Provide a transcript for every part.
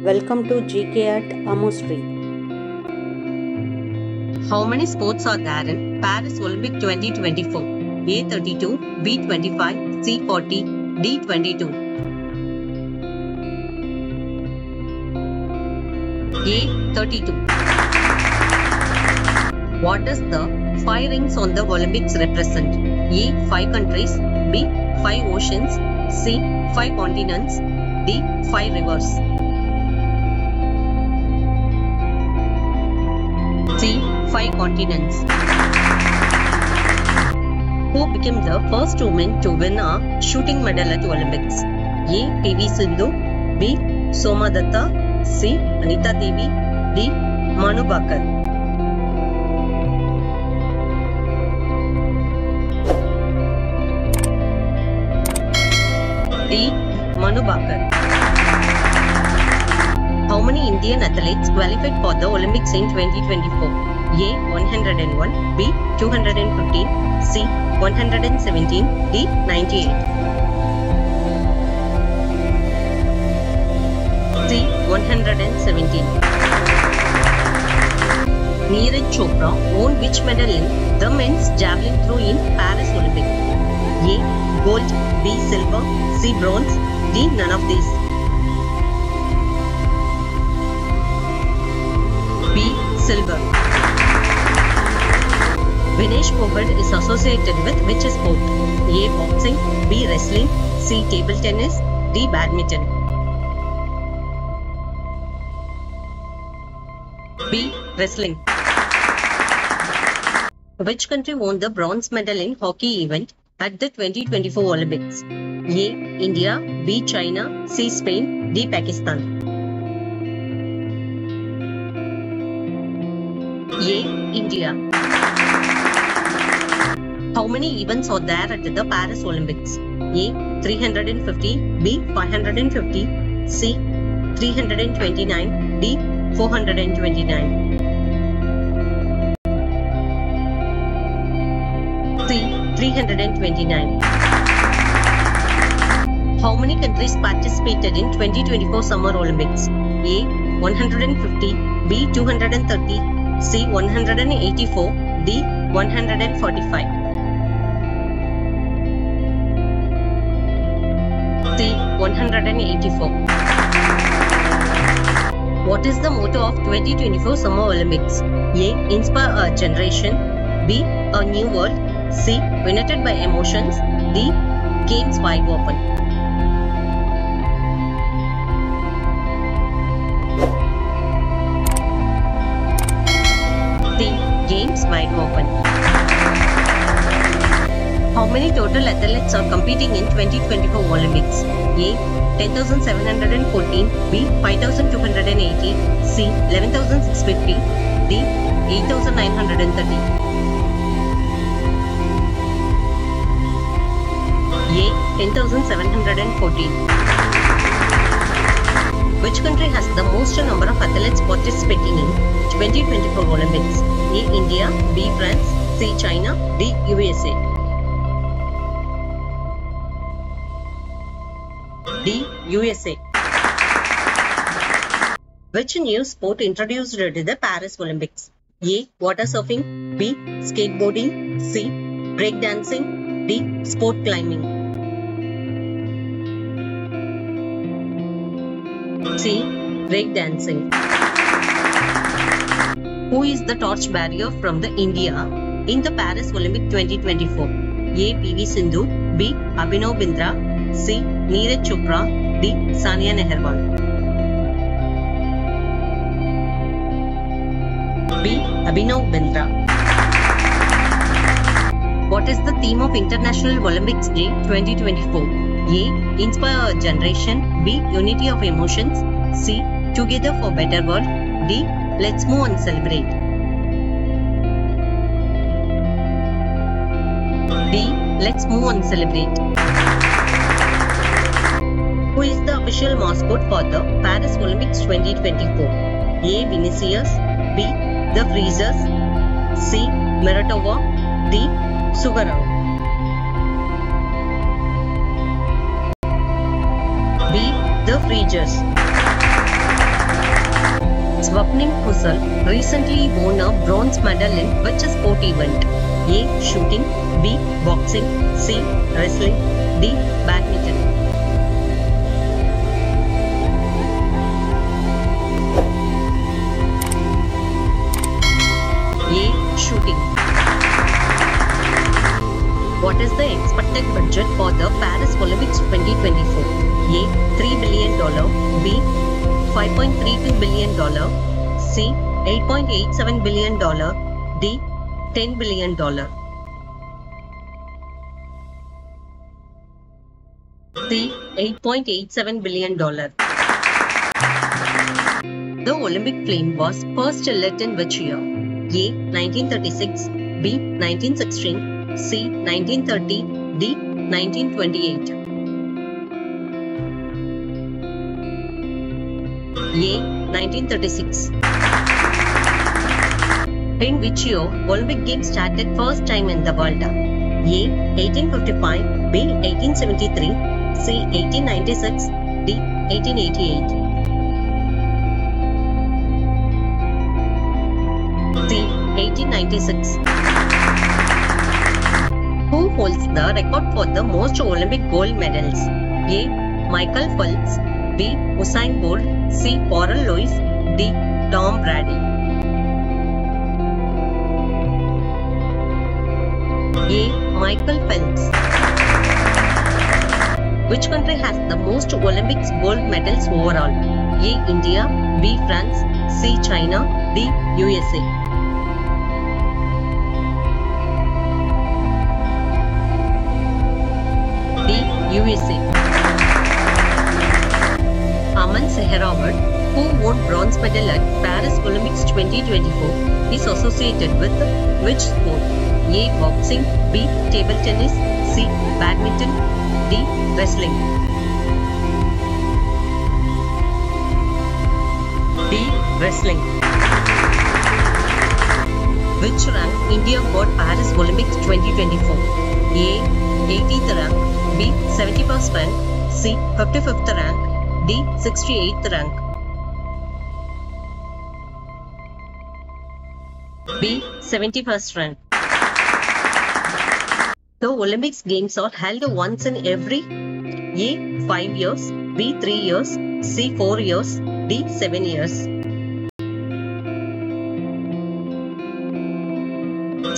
Welcome to GK at Amosri. How many sports are there in Paris Olympic 2024? A 32, B 25, C 40, D 22. A 32. What does the 5 rings on the Olympics represent? A 5 countries, B 5 oceans, C 5 continents, D 5 rivers. C 5 continents. Who became the first woman to win a shooting medal at Olympics? A. PV Sindhu, B. Soma Datta, C. Anita Devi, D. Manu Bhaker. D. Manu Bhaker. How many Indian athletes qualified for the Olympics in 2024? A. 101, B. 215, C. 117, D. 98. C. 117. Neeraj Chopra won which medal in the men's javelin throw in Paris Olympics? A. Gold, B. Silver, C. Bronze, D. None of these. B. Silver. Vinesh Phogad is associated with which sport? A. Boxing, B. Wrestling, C. Table tennis, D. Badminton. B. Wrestling. Which country won the bronze medal in hockey event at the 2024 Olympics? A. India, B. China, C. Spain, D. Pakistan. A. India. How many events are there at the Paris Olympics? A. 350, B. 550, C. 329, D. 429. C. 329. How many countries participated in 2024 Summer Olympics? A. 150, B. 230, C. 184, D. 145. C. 184. What is the motto of 2024 Summer Olympics? A. Inspire a generation, B. A new world, C. United by emotions, D. Games wide open. D. Games wide open. How many total athletes are competing in 2024 Olympics? A. 10,714, B. 5,280, C. 11,650, D. 8,930. A. 10,714. Which country has the most number of athletes participating in 2024 Olympics? A. India, B. France, C. China, D. USA. D. USA. Which new sport introduced to the Paris Olympics? A. Water surfing, B. Skateboarding, C. Breakdancing, D. Sport climbing. C. Breakdancing. Who is the torch bearer from the India in the Paris Olympic 2024? A. PV Sindhu, B. Abhinav Bindra, C. Neeraj Chopra, D. Sania Nehwal. B. Abhinav Bindra. What is the theme of International Olympics Day 2024? A. Inspire a generation, B. Unity of emotions, C. Together for better world, D. Let's move and celebrate. D. Let's move and celebrate. Who is the official mascot for the Paris Olympics 2024? A. Vinicius, B. The Freezers, C. Miratova, D. Sugarov. B. The Freezers. Swapnil Kusal recently won a bronze medal in which sport event? A. Shooting, B. Boxing, C. Wrestling, D. Badminton. A. Shooting. What is the expected budget for the Paris Olympics 2024? A. $3 billion, B. $5.32 billion, C. $8.87 billion, D. $10 billion. C. $8.87 billion. The Olympic flame was first lit in which year? A. 1936, B. 1916, C. 1930, D. 1928. A. 1936. In which year Olympic Games started first time in the world? A. 1855, B. 1873, C. 1896, D. 1888. C. 1896. Who holds the record for the most Olympic gold medals? A. Michael Phelps, B. Usain Bolt, C. Carl Lewis, D. Tom Brady. A. Michael Phelps. Which country has the most Olympics gold medals overall? A. India, B. France, C. China, D. USA. D. USA. Aman Sehrawat, who won bronze medal at Paris Olympics 2024, is associated with which sport? A. Boxing, B. Table tennis, C. Badminton, D. Wrestling. D. Wrestling. Which rank India got Paris Olympics 2024? A. 80th rank, B. 71st rank, C. 55th rank, D. 68th rank. B. 71st rank. The Olympics Games are held once in every A. 5 years, B. 3 years, C. 4 years, D. 7 years.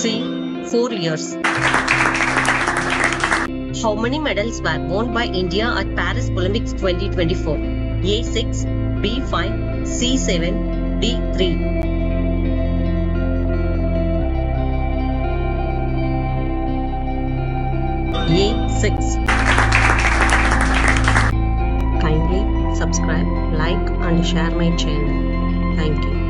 C. 4 years. How many medals were won by India at Paris Olympics 2024? A. 6, B. 5, C. 7, D. 3. A. 6. Kindly subscribe, like and share my channel. Thank you.